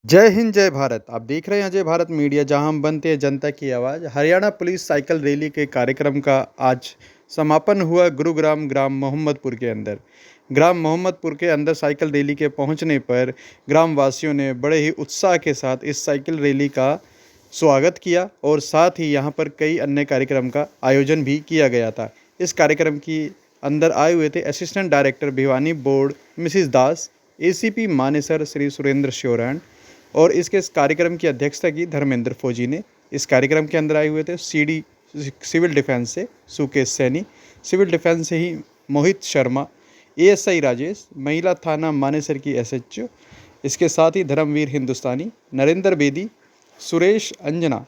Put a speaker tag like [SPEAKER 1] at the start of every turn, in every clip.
[SPEAKER 1] जय हिंद जय भारत। आप देख रहे हैं अजय भारत मीडिया, जहां हम बनते हैं जनता की आवाज़। हरियाणा पुलिस साइकिल रैली के कार्यक्रम का आज समापन हुआ गुरुग्राम ग्राम मोहम्मदपुर के अंदर। ग्राम मोहम्मदपुर के अंदर साइकिल रैली के पहुंचने पर ग्राम वासियों ने बड़े ही उत्साह के साथ इस साइकिल रैली का स्वागत किया और साथ ही यहां पर कई अन्य कार्यक्रम का आयोजन भी किया गया था। इस कार्यक्रम की अंदर आए हुए थे assistant director Bhiwani board Mrs Das, ACP Manesar Shri Surendra Sheoran और इसके इस कार्यक्रम की अध्यक्षता की धर्मेंद्र फौजी ने। इस कार्यक्रम के अंदर आए हुए थे सीडी सिविल डिफेंस से सुकेश सैनी, सिविल डिफेंस से ही मोहित शर्मा, एएसआई राजेश, महिला थाना मानेसर की एसएचओ, इसके साथ ही धर्मवीर हिंदुस्तानी, नरेंद्र बेदी, सुरेश अंजना,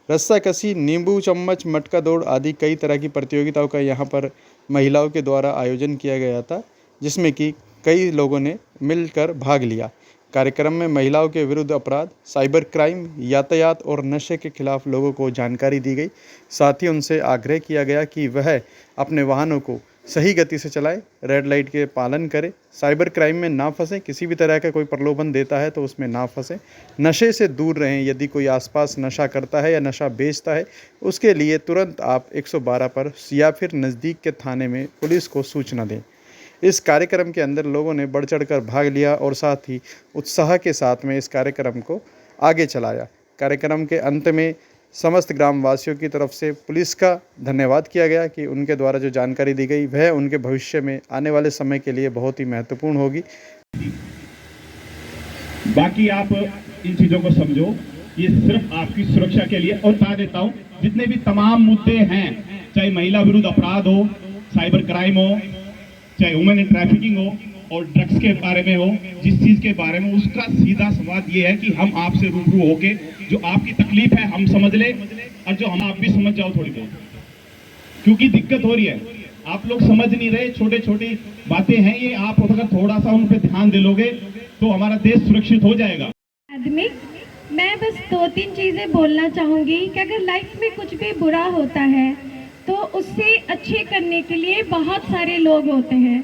[SPEAKER 1] रस्साकसी, नींबू चम्मच, मटका दौड़ आदि कई तरह की प्रतियोगिताओं का यहाँ पर महिलाओं के द्वारा आयोजन किया गया था, जिसमें कि कई लोगों ने मिलकर भाग लिया। कार्यक्रम में महिलाओं के विरुद्ध अपराध, साइबर क्राइम, यातायात और नशे के खिलाफ लोगों को जानकारी दी गई। साथ ही उनसे आग्रह किया गया कि वह अपने वाहनों को सही गति से चलाएं, रेड लाइट के पालन करें, साइबर क्राइम में ना फंसें, किसी भी तरह का कोई प्रलोभन देता है तो उसमें ना फंसें, नशे से दूर रहें। यदि कोई आसपास नशा करता है या नशा बेचता है, उसके लिए तुरंत आप 112 पर या फिर नज़दीक के थाने में पुलिस को सूचना दें। इस कार्यक्रम के अंदर लोगों ने बढ़ चढ़कर भाग लिया और साथ ही उत्साह के साथ में इस कार्यक्रम को आगे चलाया। कार्यक्रम के अंत में समस्त ग्रामवासियों की तरफ से पुलिस का धन्यवाद किया गया कि उनके द्वारा जो जानकारी दी गई वह उनके भविष्य में आने वाले समय के लिए बहुत ही महत्वपूर्ण होगी।
[SPEAKER 2] बाकी आप इन चीजों को समझो, ये सिर्फ आपकी सुरक्षा के लिए। और बता देता हूँ, जितने भी तमाम मुद्दे हैं, चाहे महिला विरुद्ध अपराध हो, साइबर क्राइम हो, चाहे वुमेन ट्रैफिकिंग हो और ड्रग्स के बारे में हो, जिस चीज के बारे में, उसका सीधा संवाद ये है कि हम आपसे रूबरू होके जो आपकी तकलीफ है हम समझ ले और जो हम आप भी समझ जाओ थोड़ी बहुत, क्योंकि दिक्कत हो रही है, आप लोग समझ नहीं रहे। छोटे छोटी बातें हैं ये, आप अगर थोड़ा सा उन पे ध्यान दे लोगे तो हमारा देश सुरक्षित हो जाएगा।
[SPEAKER 3] आदमी मैं बस 2-3 चीजें बोलना चाहूंगी कि अगर लाइफ में कुछ भी बुरा होता है तो उससे अच्छे करने के लिए बहुत सारे लोग होते हैं।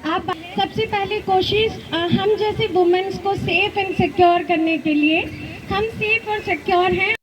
[SPEAKER 3] आप सबसे पहले कोशिश हम जैसे वुमेन्स को सेफ एंड सिक्योर करने के लिए, हम सेफ और सिक्योर हैं।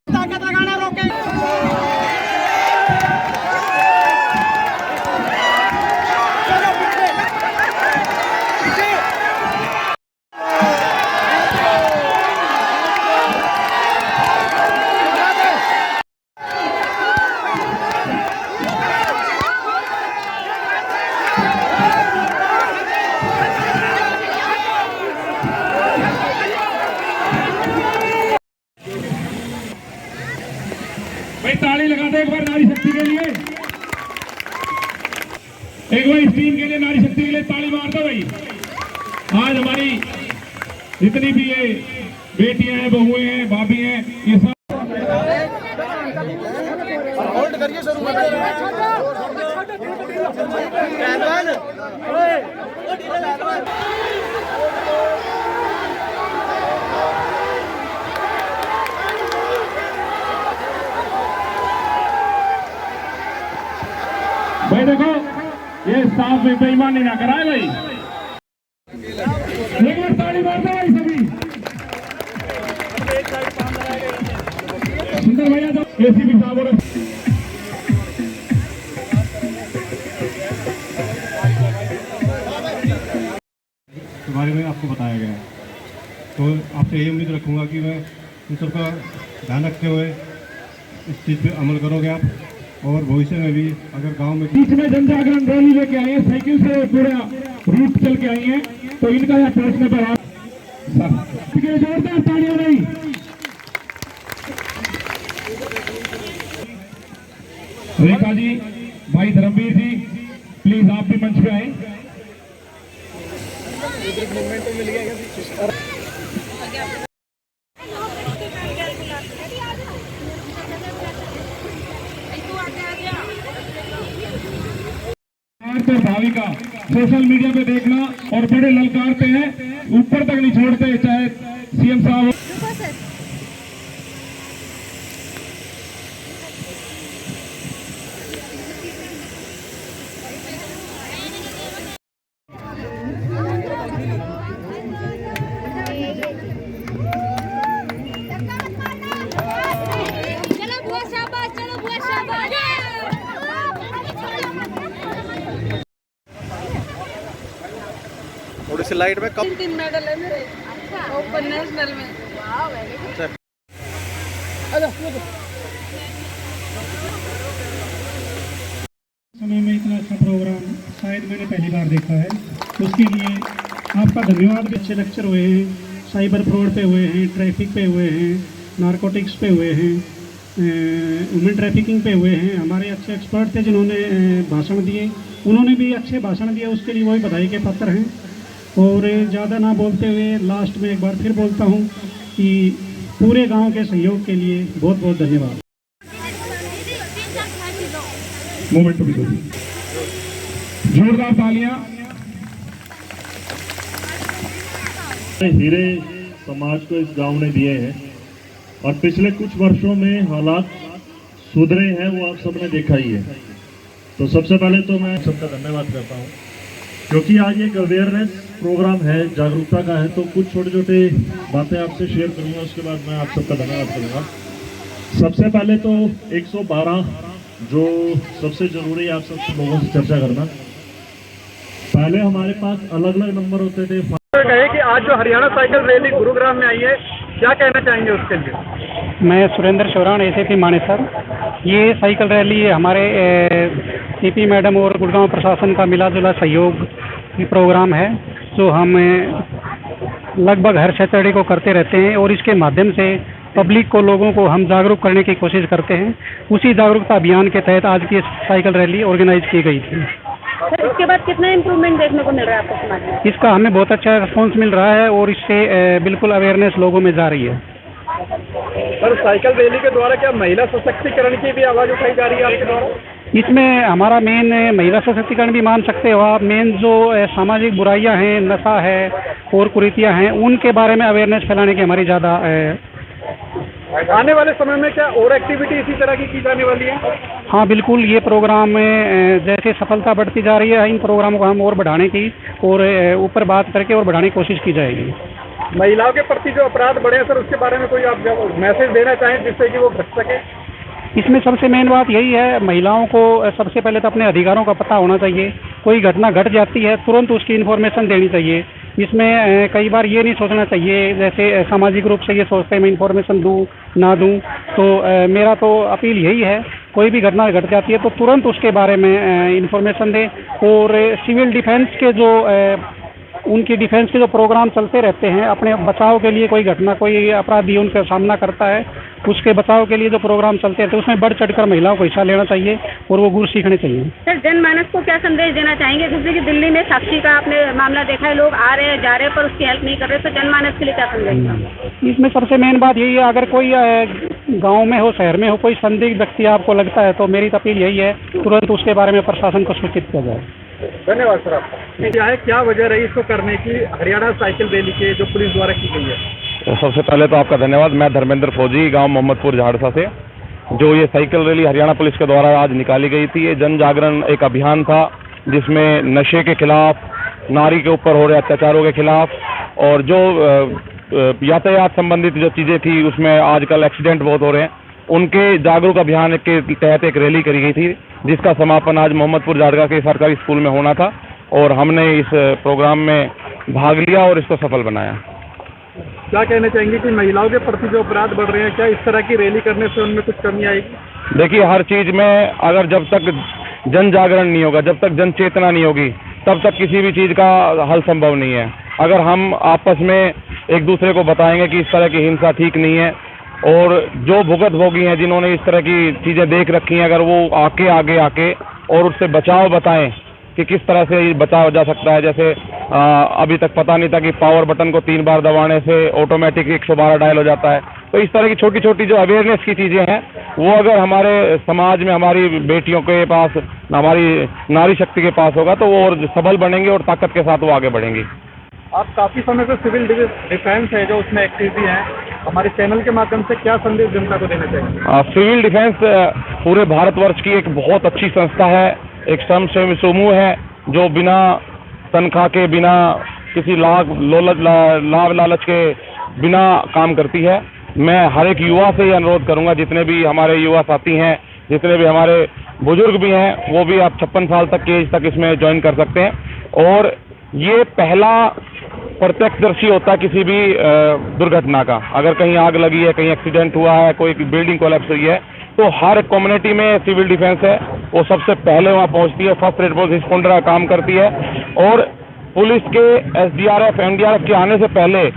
[SPEAKER 2] भाई ताली लगा दो एक बार नारी शक्ति के लिए, एक बार इस टीम के लिए, नारी शक्ति के लिए ताली मार दो भाई। आज हमारी जितनी भी ये बेटियां हैं, बहुएं हैं, भाभी हैं, ये सब होल्ड करिए शुरू में। भाई देखो, ये साफ में बेईमानी ना कराए भाई। एक बार ताली मार दो भाई सभी। सुंदर भैया तो एसीपी साहब और के बारे में आपको बताया गया है, तो आपसे यही उम्मीद रखूंगा कि मैं इन सबका ध्यान रखते हुए इस चीज़ पे अमल करोगे आप, और भविष्य में भी अगर गांव में बीच में जन जागरण रैली लेके आए हैं, साइकिल से पूरा रूट चल के आई हैं, तो इनका यहाँ पहुंचने पर जोरदार तालियां नहीं। रेखा जी, भाई धर्मवीर जी, प्लीज आप भी मंच पे आए। भाविका सोशल मीडिया पे देखना और बड़े ललकारते हैं, ऊपर तक नहीं छोड़ते, चाहे सीएम साहब।
[SPEAKER 1] स्लाइड में कब
[SPEAKER 4] 3 मेडल है मेरे। अच्छा, ओपन नेशनल में। वाह, वेरी गुड।
[SPEAKER 2] समय में इतना अच्छा प्रोग्राम शायद मैंने पहली बार देखा है, उसके लिए आपका धन्यवाद। भी अच्छे लेक्चर हुए हैं, साइबर फ्रॉड पे हुए हैं, ट्रैफिक पे हुए हैं, नारकोटिक्स पे हुए हैं, वुमेन ट्रैफिकिंग पे हुए हैं। हमारे अच्छे एक्सपर्ट थे जिन्होंने भाषण दिए, उन्होंने भी अच्छे भाषण दिए, उसके लिए वही बधाई के पात्र हैं। और ज़्यादा ना बोलते हुए लास्ट में एक बार फिर बोलता हूँ कि पूरे गांव के सहयोग के लिए बहुत बहुत धन्यवाद। मोमेंट भी जोरदार तालियां।
[SPEAKER 5] हीरे समाज को इस गांव ने दिए हैं और पिछले कुछ वर्षों में हालात सुधरे हैं, वो आप सबने देखा ही है। तो सबसे पहले तो मैं सबका धन्यवाद करता हूं, क्योंकि आज एक अवेयरनेस प्रोग्राम है, जागरूकता का है। तो कुछ छोटे छोटे बातें आपसे शेयर करूंगा, उसके बाद मैं आप सबका धन्यवाद करूंगा। सबसे पहले तो 112 जो सबसे जरूरी है आप सब लोगों से चर्चा करना। पहले हमारे पास अलग अलग नंबर होते थे।
[SPEAKER 1] कहे कि आज जो हरियाणा साइकिल रैली गुरुग्राम में आई है, क्या कहना चाहेंगे उसके लिए?
[SPEAKER 6] मैं सुरेंद्र चौरान, एसीपी मानेसर। ये साइकिल रैली हमारे सीपी मैडम और गुड़गांव प्रशासन का मिला जुला सहयोग प्रोग्राम है, जो हम लगभग हर सैटरडे को करते रहते हैं और इसके माध्यम से पब्लिक को, लोगों को हम जागरूक करने की कोशिश करते हैं। उसी जागरूकता अभियान के तहत आज की साइकिल रैली ऑर्गेनाइज की गई थी।
[SPEAKER 4] सर, इसके बाद कितना इम्प्रूवमेंट देखने को मिल रहा है आपको समाज में?
[SPEAKER 6] इसका हमें बहुत अच्छा रिस्पॉन्स मिल रहा है और इससे बिल्कुल अवेयरनेस लोगों में जा रही है।
[SPEAKER 1] सर, साइकिल रैली के द्वारा क्या महिला सशक्तिकरण की भी आवाज़ उठाई जा रही है आपके द्वारा?
[SPEAKER 6] इसमें हमारा मेन महिला सशक्तिकरण भी मान सकते हो आप। मेन जो सामाजिक बुराइयां हैं, नशा है और कुरीतियां हैं, उनके बारे में अवेयरनेस फैलाने की हमारी ज़्यादा
[SPEAKER 1] आने वाले समय में क्या और एक्टिविटी इसी तरह की जाने वाली है?
[SPEAKER 6] हाँ बिल्कुल, ये प्रोग्राम में जैसे सफलता बढ़ती जा रही है, इन प्रोग्रामों को हम और बढ़ाने की और ऊपर बात करके और बढ़ाने की कोशिश की जाएगी।
[SPEAKER 1] महिलाओं के प्रति जो अपराध बढ़े हैं सर, उसके बारे में कोई आप मैसेज देना चाहें जिससे कि वो बच सके?
[SPEAKER 6] इसमें सबसे मेन बात यही है, महिलाओं को सबसे पहले तो अपने अधिकारों का पता होना चाहिए। कोई घटना घट जाती है, तुरंत उसकी इन्फॉर्मेशन देनी चाहिए। इसमें कई बार ये नहीं सोचना चाहिए, जैसे सामाजिक रूप से ये सोचते हैं मैं इन्फॉर्मेशन दूँ ना दूँ। तो मेरा तो अपील यही है, कोई भी घटना घट जाती है तो तुरंत उसके बारे में इन्फॉर्मेशन दें। और सिविल डिफेंस के जो उनकी डिफेंस के जो प्रोग्राम चलते रहते हैं, अपने बचाव के लिए, कोई घटना, कोई अपराधी उनका सामना करता है, उसके बचाव के लिए जो प्रोग्राम चलते हैं, तो उसमें बढ़ चढ़कर महिलाओं को हिस्सा लेना चाहिए और वो गुर सीखने चाहिए।
[SPEAKER 4] सर, जनमानस को क्या संदेश देना चाहेंगे? जैसे कि दिल्ली में साक्षी का आपने मामला देखा है, लोग आ रहे हैं, जा रहे हैं, पर उसकी हेल्प नहीं कर रहे, तो जनमानस के लिए क्या संदेश?
[SPEAKER 6] इसमें सबसे मेन बात यही है, अगर कोई गांव में हो, शहर में हो, कोई संदिग्ध व्यक्ति आपको लगता है, तो मेरी अपील यही है, तुरंत उसके बारे में प्रशासन को सूचित किया जाए।
[SPEAKER 1] धन्यवाद सर आपका। क्या है, क्या वजह रही इसको करने की, हरियाणा साइकिल रैली के जो पुलिस द्वारा की गई है?
[SPEAKER 7] तो सबसे पहले तो आपका धन्यवाद। मैं धर्मेंद्र फौजी, गांव मोहम्मदपुर झाड़सा से। जो ये साइकिल रैली हरियाणा पुलिस के द्वारा आज निकाली गई थी, ये जन जागरण एक अभियान था, जिसमें नशे के खिलाफ, नारी के ऊपर हो रहे अत्याचारों के खिलाफ और जो यातायात संबंधित जो चीज़ें थी, उसमें आजकल एक्सीडेंट बहुत हो रहे हैं, उनके जागरूक अभियान के तहत एक रैली करी गई थी, जिसका समापन आज मोहम्मदपुर झाड़सा के सरकारी स्कूल में होना था और हमने इस प्रोग्राम में भाग लिया और इसको सफल बनाया।
[SPEAKER 1] क्या कहना चाहेंगे कि महिलाओं के प्रति जो अपराध बढ़ रहे हैं, क्या इस तरह की रैली करने से उनमें कुछ कमी आएगी?
[SPEAKER 7] देखिए, हर चीज़ में अगर जब तक जन जागरण नहीं होगा, जब तक जन चेतना नहीं होगी, तब तक किसी भी चीज़ का हल संभव नहीं है। अगर हम आपस में एक दूसरे को बताएंगे कि इस तरह की हिंसा ठीक नहीं है, और जो भुगतभोगी हैं, जिन्होंने इस तरह की चीज़ें देख रखी हैं, अगर वो आगे आके और उससे बचाव बताएं कि किस तरह से बचाव जा सकता है। जैसे अभी तक पता नहीं था कि पावर बटन को 3 बार दबाने से ऑटोमेटिक 112 डायल हो जाता है। तो इस तरह की छोटी छोटी जो अवेयरनेस की चीज़ें हैं, वो अगर हमारे समाज में हमारी बेटियों के पास, हमारी नारी शक्ति के पास होगा, तो वो और सबल बनेंगे और ताकत के साथ वो आगे बढ़ेंगी।
[SPEAKER 1] आप काफ़ी समय से सिविल डिफेंस है जो उसमें एक्टिव भी हैं, हमारे चैनल के माध्यम से क्या संदेश जनता को देना चाहिए?
[SPEAKER 7] सिविल डिफेंस पूरे भारतवर्ष की एक बहुत अच्छी संस्था है, एक स्वयंसेवी समूह है, जो बिना तनख्वाह के, बिना किसी लाभ लालच के बिना काम करती है। मैं हर एक युवा से ये अनुरोध करूंगा, जितने भी हमारे युवा साथी हैं, जितने भी हमारे बुजुर्ग भी हैं, वो भी आप 56 साल तक की एज तक इसमें ज्वाइन कर सकते हैं। और ये पहला प्रत्यक्षदर्शी होता है किसी भी दुर्घटना का। अगर कहीं आग लगी है, कहीं एक्सीडेंट हुआ है, कोई बिल्डिंग कोलैप्स हुई है, तो हर कम्युनिटी में सिविल डिफेंस है, वो सबसे पहले वहाँ पहुँचती है, फर्स्ट रिस्पॉन्डर का काम करती है और पुलिस के SDRF NDRF के आने से पहले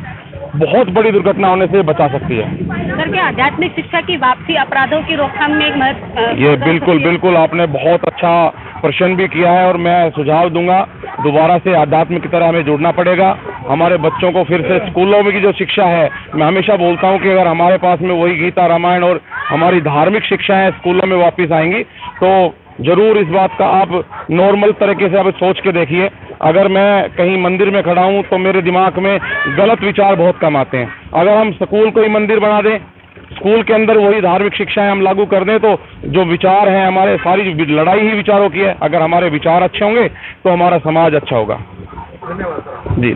[SPEAKER 7] बहुत बड़ी दुर्घटना होने से बचा सकती है।
[SPEAKER 4] सर, क्या आध्यात्मिक शिक्षा की वापसी अपराधों की रोकथाम में एक
[SPEAKER 7] ये बिल्कुल आपने बहुत अच्छा प्रश्न भी किया है और मैं सुझाव दूंगा, दोबारा से आध्यात्म की तरह हमें जुड़ना पड़ेगा। हमारे बच्चों को फिर से स्कूलों में की जो शिक्षा है, मैं हमेशा बोलता हूं कि अगर हमारे पास में वही गीता रामायण और हमारी धार्मिक शिक्षाएं स्कूलों में वापस आएंगी तो जरूर इस बात का आप नॉर्मल तरीके से आप सोच के देखिए। अगर मैं कहीं मंदिर में खड़ा हूं तो मेरे दिमाग में गलत विचार बहुत कम आते हैं। अगर हम स्कूल को ही मंदिर बना दें, स्कूल के अंदर वही धार्मिक शिक्षाएं हम लागू कर दें, तो जो विचार हैं हमारे, सारी लड़ाई ही विचारों की है। अगर हमारे विचार अच्छे होंगे तो हमारा समाज अच्छा होगा। धन्यवाद जी।